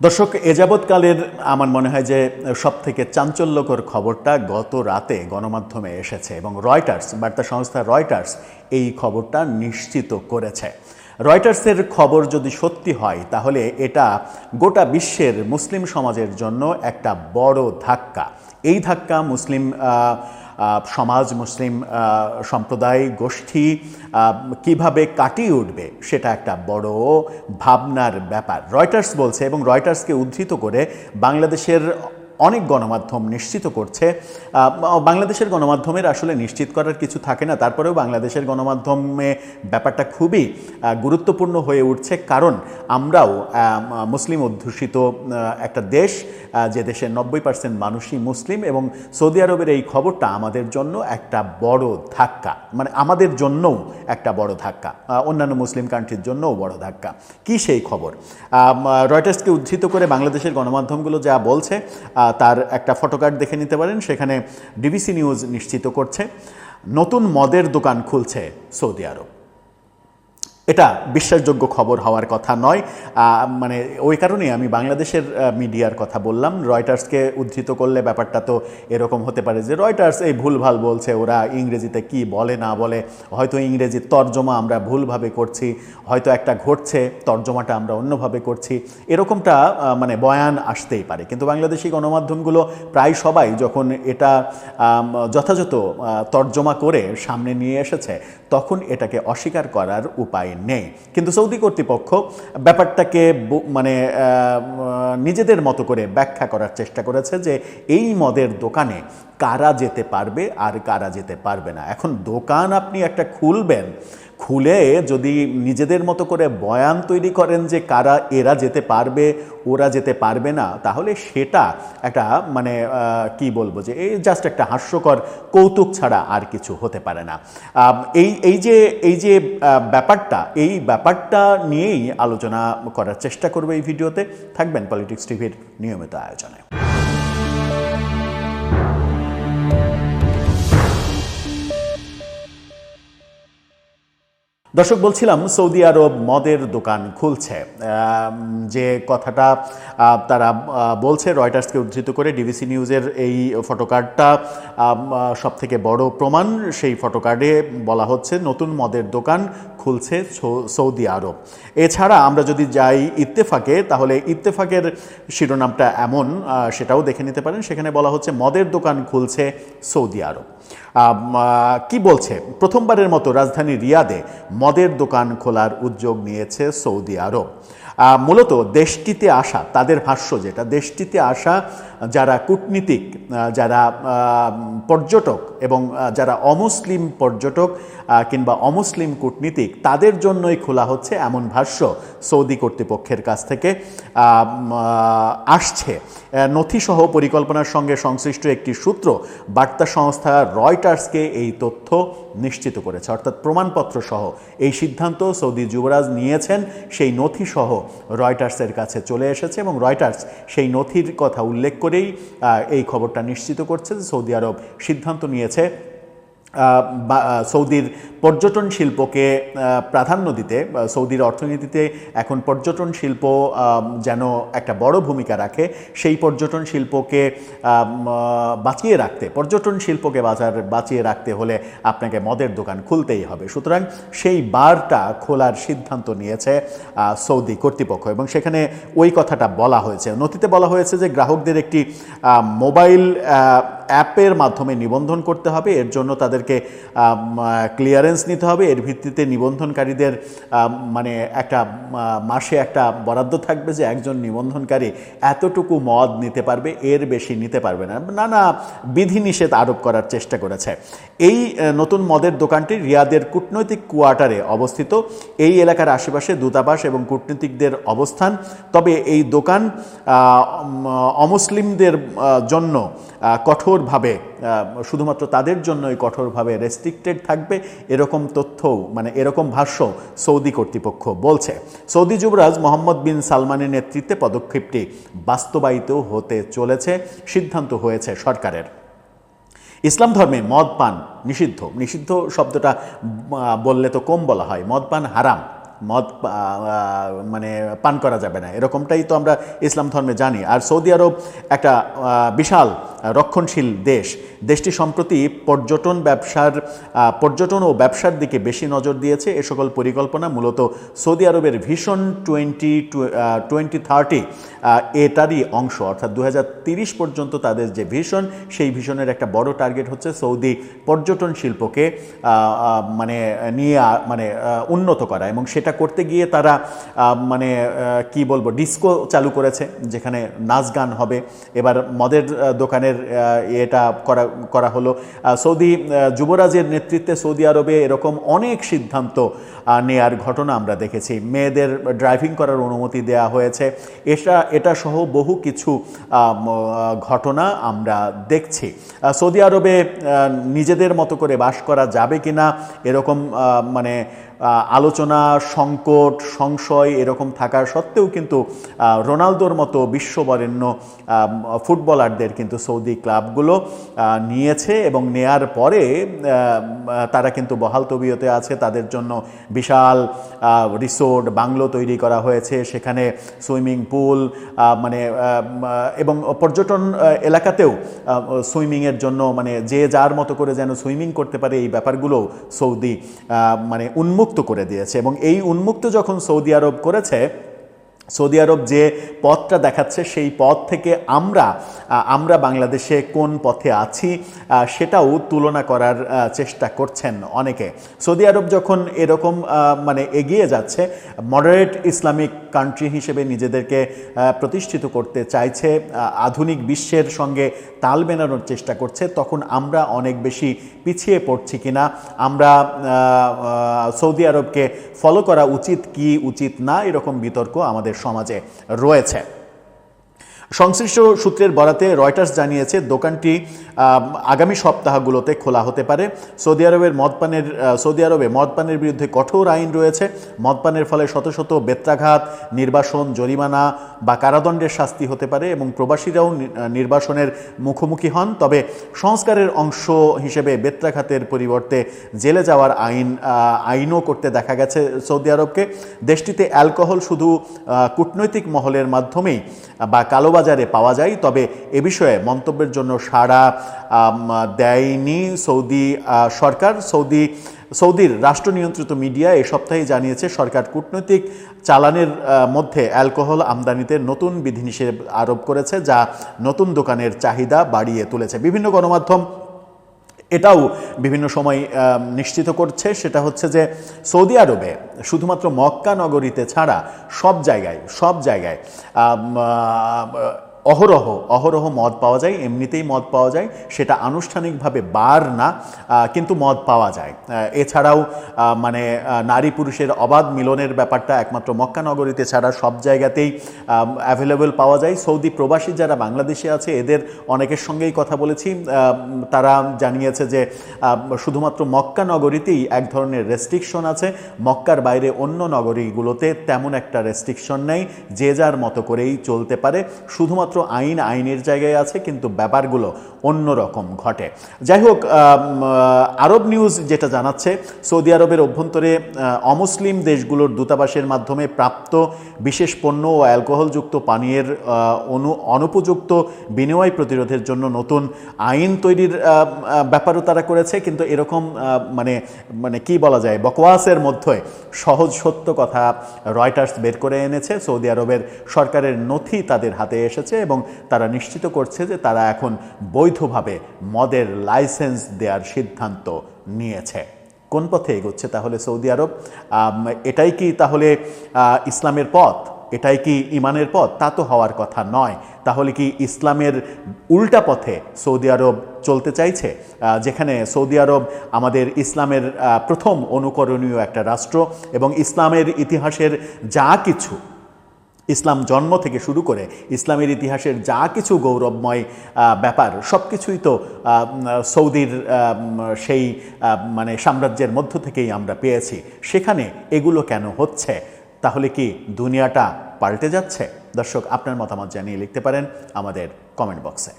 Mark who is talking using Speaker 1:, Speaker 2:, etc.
Speaker 1: দর্শক, এ যাবৎকালের আমার মনে হয় যে সবথেকে চাঞ্চল্যকর খবরটা গত রাতে গণমাধ্যমে এসেছে এবং রয়টার্স, বার্তা সংস্থা রয়টার্স এই খবরটা নিশ্চিত করেছে। রয়টার্সের খবর যদি সত্যি হয় তাহলে এটা গোটা বিশ্বের মুসলিম সমাজের জন্য একটা বড় ধাক্কা। এই ধাক্কা মুসলিম সমাজ, মুসলিম সম্প্রদায়, গোষ্ঠী কিভাবে কাটিয়ে উঠবে সেটা একটা বড় ভাবনার ব্যাপার। রয়টার্স বলছে, এবং রয়টার্সকে উদ্ধৃত করে বাংলাদেশের অনেক গণমাধ্যম নিশ্চিত করছে। বাংলাদেশের গণমাধ্যমের আসলে নিশ্চিত করার কিছু থাকে না, তারপরেও বাংলাদেশের গণমাধ্যমে ব্যাপারটা খুবই গুরুত্বপূর্ণ হয়ে উঠছে, কারণ আমরাও মুসলিম অধ্যুষিত একটা দেশ, যে দেশের 90% মানুষই মুসলিম, এবং সৌদি আরবের এই খবরটা আমাদের জন্য একটা বড় ধাক্কা, মানে আমাদের জন্যও একটা বড় ধাক্কা, অন্যান্য মুসলিম কান্ট্রির জন্যও বড় ধাক্কা। কি সেই খবর? রয়টার্সকে উদ্ধৃত করে বাংলাদেশের গণমাধ্যমগুলো যা বলছে তার একটা ফটোকার্ড দেখে নিতে পারেন। সেখানে ডিবিসি নিউজ নিশ্চিত করছে নতুন মদের দোকান খুলছে সৌদি আরব। এটা বিশ্বাসযোগ্য খবর হওয়ার কথা নয়, মানে ওই কারণেই আমি বাংলাদেশের মিডিয়ার কথা বললাম। রয়টার্সকে উদ্ধৃত করলে ব্যাপারটা তো এরকম হতে পারে যে রয়টার্স এই ভুলভাল বলছে, ওরা ইংরেজিতে কি বলে না বলে, হয়তো ইংরেজির তর্জমা আমরা ভুলভাবে করছি, হয়তো একটা ঘটছে তর্জমাটা আমরা অন্যভাবে করছি, এরকমটা মানে বয়ান আসতেই পারে। কিন্তু বাংলাদেশি গণমাধ্যমগুলো প্রায় সবাই যখন এটা যথাযথ তর্জমা করে সামনে নিয়ে এসেছে, তখন এটাকে অস্বীকার করার উপায় নেই। কিন্তু সৌদি কর্তৃপক্ষ ব্যাপারটাকে মানে নিজেদের মতো করে ব্যাখ্যা করার চেষ্টা করেছে যে এই মদের দোকানে কারা যেতে পারবে আর কারা যেতে পারবে না। এখন দোকান আপনি একটা খুলবেন, খুলে যদি নিজেদের মতো করে বয়ান তৈরি করেন যে কারা এরা যেতে পারবে ওরা যেতে পারবে না, তাহলে সেটা একটা মানে কি বলবো, যে এই জাস্ট একটা হাস্যকর কৌতুক ছাড়া আর কিছু হতে পারে না। এই যে ব্যাপারটা নিয়েই আলোচনা করার চেষ্টা করবে এই ভিডিওতে। থাকবেন পলিটিক্স টিভির নিয়মিত আয়োজনে। দর্শক, বলছিলাম সৌদি আরব মদের দোকান খুলছে। যে কথাটা তারা বলছে রয়টার্সকে উদ্ধৃত করে, ডিবিসি নিউজের এই ফটোকার্ডটা সবথেকে বড় প্রমাণ। সেই ফটোকার্ডে বলা হচ্ছে নতুন মদের দোকান খুলছে সৌদি আরব। এছাড়া আমরা যদি যাই ইত্তেফাকে, তাহলে ইত্তেফাকের শিরোনামটা এমন, সেটাও দেখে নিতে পারেন। সেখানে বলা হচ্ছে মদের দোকান খুলছে সৌদি আরব। কি বলছে? প্রথমবারের মতো রাজধানী রিয়াদে মদের দোকান খোলার উদ্যোগ নিয়েছে সৌদি আরব। মূলত দেশটিতে আসা, তাদের ভাষ্য যেটা, দেশটিতে আসা যারা কূটনীতিক, যারা পর্যটক এবং যারা অমুসলিম পর্যটক কিংবা অমুসলিম কূটনীতিক, তাদের জন্যই খোলা হচ্ছে, এমন ভাষ্য সৌদি কর্তৃপক্ষের কাছ থেকে আসছে। নথিসহ পরিকল্পনার সঙ্গে সংশ্লিষ্ট একটি সূত্র বার্তা সংস্থা রয়টার্সকে এই তথ্য নিশ্চিত করেছে। অর্থাৎ প্রমাণপত্র সহ এই সিদ্ধান্ত সৌদি যুবরাজ নিয়েছেন, সেই নথিসহ রয়টার্সের কাছে চলে এসেছে, এবং রয়টার্স সেই নথির কথা উল্লেখ করেই এই খবরটা নিশ্চিত করছে যে সৌদি আরব সিদ্ধান্ত নিয়েছে সৌদির পর্যটন শিল্পকে প্রাধান্য দিতে। সৌদির অর্থনীতিতে এখন পর্যটন শিল্প যেন একটা বড় ভূমিকা রাখে, সেই পর্যটন শিল্পকে বাঁচিয়ে রাখতে, পর্যটন শিল্পকে বাঁচিয়ে রাখতে হলে আপনাকে মদের দোকান খুলতেই হবে। সুতরাং সেই বারটা খোলার সিদ্ধান্ত নিয়েছে সৌদি কর্তৃপক্ষ, এবং সেখানে ওই কথাটা বলা হয়েছে। নথিতে বলা হয়েছে যে গ্রাহকদের একটি মোবাইল অ্যাপের মাধ্যমে নিবন্ধন করতে হবে। এর জন্য তাদেরকে ক্লিয়ারেন্স নিতে হবে। এর ভিত্তিতে নিবন্ধনকারীদের মানে একটা মাসে একটা বরাদ্দ থাকবে যে একজন নিবন্ধনকারী এতটুকু মদ নিতে পারবে, এর বেশি নিতে পারবে না। নানা বিধিনিষেধ আরোপ করার চেষ্টা করেছে। এই নতুন মদের দোকানটি রিয়াদের কূটনৈতিক কোয়ার্টারে অবস্থিত। এই এলাকার আশেপাশে দূতাবাস এবং কূটনীতিকদের অবস্থান। তবে এই দোকান অমুসলিমদের জন্য কঠোরভাবে, শুধুমাত্র তাদের জন্যই কঠোরভাবে রেস্ট্রিক্টেড থাকবে, এরকম তথ্য, মানে এরকম ভাষ্য সৌদি কর্তৃপক্ষ বলছে। সৌদি যুবরাজ মোহাম্মদ বিন সালমানের নেতৃত্বে পদক্ষেপটি বাস্তবায়িত হতে চলেছে, সিদ্ধান্ত হয়েছে সরকারের। ইসলাম ধর্মে মদ পান নিষিদ্ধ। নিষিদ্ধ শব্দটা বললে তো কম বলা হয়, মদ পান হারাম। মদ মানে পান করা যাবে না, এরকমটাই তো আমরা ইসলাম ধর্মে জানি। আর সৌদি আরব একটা বিশাল রক্ষণশীল দেশ। দেশটি সম্প্রতি পর্যটন ও ব্যবসার দিকে বেশি নজর দিয়েছে। এ সকল পরিকল্পনা মূলত সৌদি আরবের ভিশন 2030 এটারই অংশ, অর্থাৎ 2030 পর্যন্ত তাদের যে ভিশন, সেই ভিশনের একটা বড় টার্গেট হচ্ছে সৌদি পর্যটন শিল্পকে উন্নত করা। এবং সেটা করতে গিয়ে তারা কি বলবো, ডিস্কো চালু করেছে, যেখানে নাচ গান হবে। এবার মদের দোকানের এটা করা হলো। সৌদি যুবরাজের নেতৃত্বে সৌদি আরবে এরকম অনেক সিদ্ধান্ত নেয়ার ঘটনা আমরা দেখেছি। মেয়েদের ড্রাইভিং করার অনুমতি দেওয়া হয়েছে। এটা সহ বহু কিছু ঘটনা আমরা দেখছি। সৌদি আরবে নিজেদের মতো করে বাস করা যাবে কিনা এরকম আলোচনা, সংকট, সংশয় এরকম থাকার সত্ত্বেও কিন্তু রোনালদোর মতো বিশ্ববরেণ্য ফুটবলারদের কিন্তু সৌদি ক্লাবগুলো নিয়েছে, এবং নেয়ার পরে তারা কিন্তু বহাল তবিয়তে আছে। তাদের জন্য বিশাল রিসোর্ট, বাংলো তৈরি করা হয়েছে, সেখানে সুইমিং পুল এবং পর্যটন এলাকাতেও সুইমিংয়ের জন্য যে যার মতো করে যেন সুইমিং করতে পারে, এই ব্যাপারগুলো সৌদি উন্মুক্ত করে দিয়েছে। এবং এই উন্মুক্ত যখন সৌদি আরব করেছে, সৌদি আরব যে পথটা দেখাচ্ছে, সেই পথ থেকে আমরা বাংলাদেশে কোন পথে আছি সেটাও তুলনা করার চেষ্টা করছেন অনেকে। সৌদি আরব যখন এরকম এগিয়ে যাচ্ছে, মডারেট ইসলামিক কান্ট্রি হিসেবে নিজেদেরকে প্রতিষ্ঠিত করতে চাইছে, আধুনিক বিশ্বের সঙ্গে তাল মেলানোর চেষ্টা করছে, তখন আমরা অনেক বেশি পিছিয়ে পড়ছি কিনা, আমরা সৌদি আরবকে ফলো করা উচিত কি উচিত না, এরকম বিতর্ক আমাদের সমাজে রয়েছে। সংশ্লিষ্ট সূত্রের বরাতে রয়টার্স জানিয়েছে দোকানটি আগামী সপ্তাহগুলোতে খোলা হতে পারে। সৌদি আরবে মদপানের বিরুদ্ধে কঠোর আইন রয়েছে। মদপানের ফলে শত শত বেত্রাঘাত, নির্বাসন, জরিমানা বা কারাদণ্ডের শাস্তি হতে পারে, এবং প্রবাসীরাও নির্বাসনের মুখোমুখি হন। তবে সংস্কারের অংশ হিসেবে বেত্রাঘাতের পরিবর্তে জেলে যাওয়ার আইনও করতে দেখা গেছে সৌদি আরবকে। দেশটিতে অ্যালকোহল শুধু কূটনৈতিক মহলের মাধ্যমেই বা কালোবাজারে পাওয়া যায়, তবে এ বিষয়ে মন্তব্যের জন্য সাড়া দেয়নি সৌদি সরকার। সৌদির রাষ্ট্র নিয়ন্ত্রিত মিডিয়া এ সপ্তাহে জানিয়েছে সরকার কূটনৈতিক চালানের মধ্যে অ্যালকোহল আমদানিতে নতুন বিধিনিষেধ আরোপ করেছে, যা নতুন দোকানের চাহিদা বাড়িয়ে তুলেছে। বিভিন্ন গণমাধ্যম এটাও বিভিন্ন সময় নিশ্চিত করছে, সেটা হচ্ছে যে সৌদি আরবে শুধুমাত্র মক্কা নগরীতে ছাড়া সব জায়গায় অহরহ মদ পাওয়া যায়, এমনিতেই মদ পাওয়া যায়, সেটা আনুষ্ঠানিকভাবে বার না, কিন্তু মদ পাওয়া যায়। এছাড়াও নারী পুরুষের অবাধ মিলনের ব্যাপারটা একমাত্র মক্কা নগরীতে ছাড়া সব জায়গাতেই অ্যাভেলেবল পাওয়া যায়। সৌদি প্রবাসী যারা বাংলাদেশে আছে, এদের অনেকের সঙ্গেই কথা বলেছি, তারা জানিয়েছে যে শুধুমাত্র মক্কা নগরীতেই এক ধরনের রেস্ট্রিকশন আছে, মক্কার বাইরে অন্য নগরীগুলোতে তেমন একটা রেস্ট্রিকশন নেই, যে যার মতো করেই চলতে পারে। শুধুমাত্র আইনের জায়গায় আছে, কিন্তু ব্যাপারগুলো অন্যরকম ঘটে। যাই হোক, আরব নিউজ যেটা জানাচ্ছে, সৌদি আরবের অভ্যন্তরে অমুসলিম দেশগুলোর দূতাবাসের মাধ্যমে প্রাপ্ত বিশেষ পণ্য ও অ্যালকোহলযুক্ত পানীয়ের অনুপযুক্ত বিনিময় প্রতিরোধের জন্য নতুন আইন তৈরির ব্যাপারও তারা করেছে। কিন্তু এরকম কি বলা যায়, বকওয়াসের মধ্যে সহজ সত্য কথা রয়টার্স বের করে এনেছে। সৌদি আরবের সরকারের নথি তাদের হাতে এসেছে, এবং তারা নিশ্চিত করছে যে তারা এখন বৈধভাবে মদের লাইসেন্স দেওয়ার সিদ্ধান্ত নিয়েছে। কোন পথে এগোচ্ছে তাহলে সৌদি আরব? এটাই কি তাহলে ইসলামের পথ? এটাই কি ইমানের পথ? তা তো হওয়ার কথা নয়। তাহলে কি ইসলামের উল্টা পথে সৌদি আরব চলতে চাইছে, যেখানে সৌদি আরব আমাদের ইসলামের প্রথম অনুকরণীয় একটা রাষ্ট্র, এবং ইসলামের ইতিহাসের যা কিছু, ইসলাম জন্ম থেকে শুরু করে ইসলামের ইতিহাসের যা কিছু গৌরবময় ব্যাপার সব কিছুই তো সৌদির সেই সাম্রাজ্যের মধ্য থেকেই আমরা পেয়েছি। সেখানে এগুলো কেন হচ্ছে? তাহলে কি দুনিয়াটা পাল্টে যাচ্ছে? দর্শক, আপনার মতামত জানিয়ে লিখতে পারেন আমাদের কমেন্ট বক্সে।